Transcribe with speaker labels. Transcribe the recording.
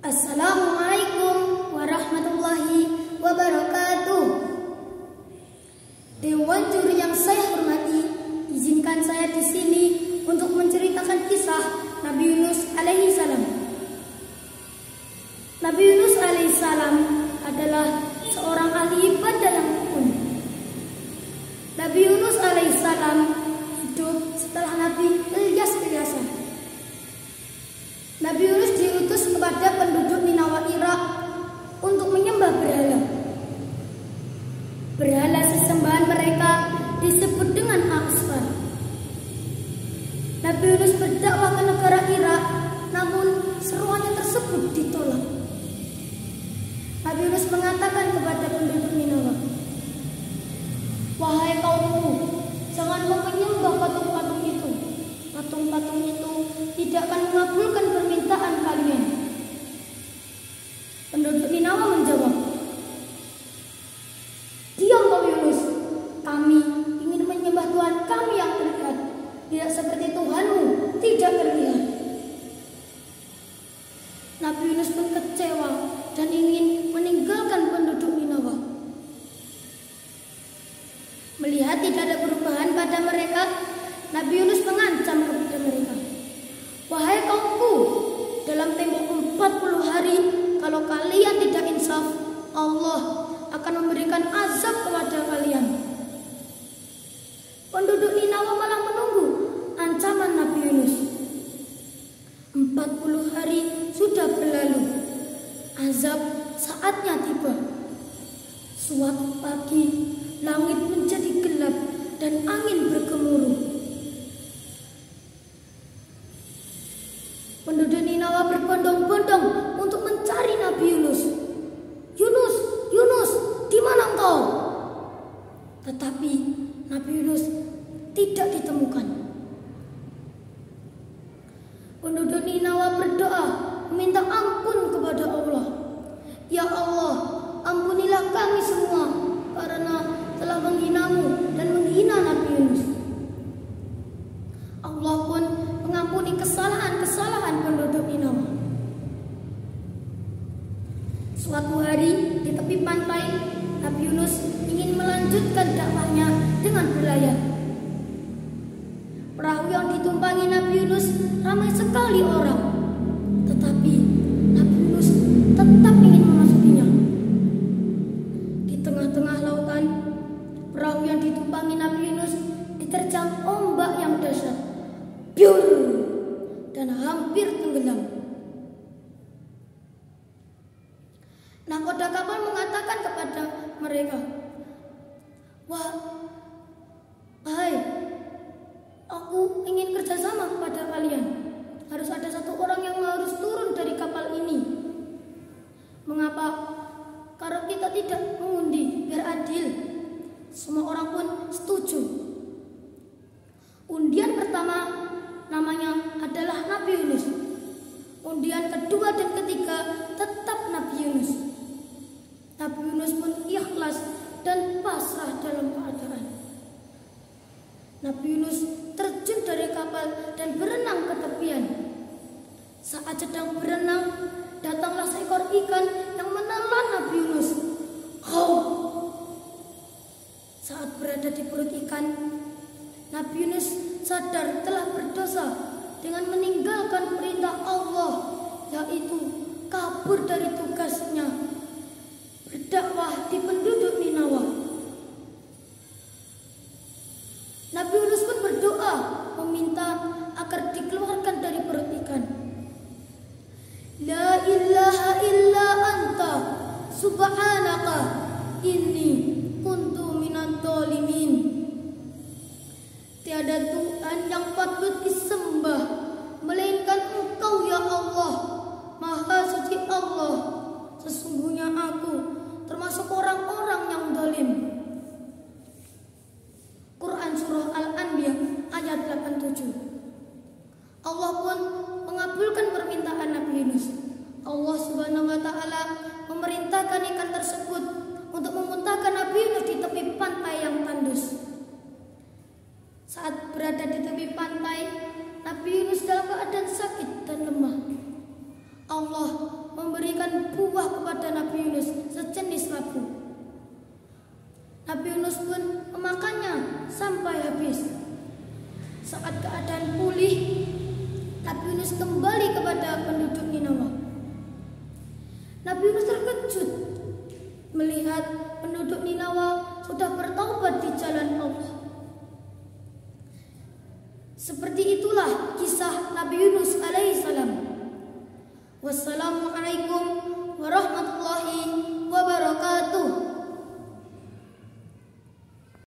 Speaker 1: Assalamualaikum warahmatullahi wabarakatuh. Dewan juri yang saya hormati, izinkan saya di sini untuk menceritakan kisah Nabi Yunus alaihi salam. Nabi Yunus alaihi salam adalah seorang ahli ibadah yang tekun. Nabi Yunus alaihi salam hidup setelah Nabi Ilyas biasa. Nabi Yunus diutus kepada penduduk Ninawa Irak untuk menyembah berhala. Berhala sesembahan mereka disebut dengan Asfar. Nabi Yunus berdakwah ke negara Irak, namun seruannya tersebut ditolak. Nabi Yunus mengatakan kepada penduduk Ninawa, "Wahai kaumku, jangan menyembah patung-patung itu. Patung-patung itu tidak akan mengabulkan permintaan kalian." Penduduk Ninawa menjawab, "Diam kau Yunus, kami ingin menyembah Tuhan kami yang terlihat, tidak seperti Tuhanmu tidak terlihat." Nabi Yunus pun kecewa dan ingin meninggalkan penduduk Ninawa. Melihat tidak ada perubahan pada mereka, Nabi Yunus mengancam kepada mereka, "Wahai kaumku, dalam tempo 40 hari kalau kalian tidak insaf, Allah akan memberikan azab kepada kalian." Penduduk Ninawa malah menunggu ancaman Nabi Yunus. 40 hari sudah berlalu. Azab saatnya tiba. Suatu pagi, langit menjadi gelap dan angin bergemuruh. Penduduk Ninawa berbondong-bondong untuk mencari Nabi Yunus. "Yunus, Yunus, di mana engkau?" Tetapi Nabi Yunus tidak ditemukan. Penduduk Ninawa berdoa meminta ampun kepada Allah. "Ya Allah, ampunilah kami semua karena telah menghinamu dan menghina Nabi Yunus." Allah pun mengampuni kesalahan-kesalahan penduduk Ninawa. Suatu hari di tepi pantai, Nabi Yunus ingin melanjutkan dakwahnya dengan berlayar. Perahu yang ditumpangi Nabi Yunus ramai sekali orang, tetapi Nabi Yunus tetap ingin memasukinya. Di tengah-tengah lautan, perahu yang ditumpangi Nabi Yunus diterjang ombak yang dahsyat, biur, dan hampir tenggelam. Nahkoda kapal mengatakan kepada mereka, "Wahai, aku ingin kerjasama kepada kalian. Harus ada satu orang yang harus turun dari kapal ini." "Mengapa? Karena kita tidak mengundi biar adil." Semua orang pun setuju. Undian pertama namanya adalah Nabi Yunus. Undian kedua dan ketiga tetap Nabi Yunus. Nabi Yunus pun ikhlas dan pasrah dalam keadaan. Nabi Yunus terjun dari kapal dan berenang ke tepian. Saat sedang berenang, datanglah seekor ikan yang menelan Nabi Yunus. Saat berada di perut ikan, Nabi Yunus sadar telah berdosa dengan meninggalkan perintah Allah, yaitu kabur dari tugasnya berdakwah di penduduk Ninawa. Nabi Yunus pun berdoa meminta agar dikeluarkan dari perut ikan. "La ilaha illa anta subhanaka inni kuntu minadh dhalimin." Tiada Tuhan yang patut disembah melainkan Engkau ya Allah, Maha Suci Allah. Sesungguhnya aku termasuk orang-orang yang zalim. Quran Surah Al-Anbiya ayat 87. Allah pun mengabulkan permintaan Nabi Yunus. Allah Subhanahu wa Ta'ala memerintahkan ikan tersebut untuk memuntahkan Nabi Yunus di tepi pantai yang tandus. Saat berada di tepi pantai, Nabi Yunus dalam keadaan sakit dan lemah. Allah memberi memberikan buah kepada Nabi Yunus sejenis labu. Nabi Yunus pun memakannya sampai habis. Saat keadaan pulih, Nabi Yunus kembali kepada penduduk Ninawa. Nabi Yunus terkejut melihat penduduk Ninawa sudah bertaubat di jalan Allah. Seperti itulah kisah Nabi Yunus alaihissalam. Wassalamualaikum warahmatullahi wabarakatuh.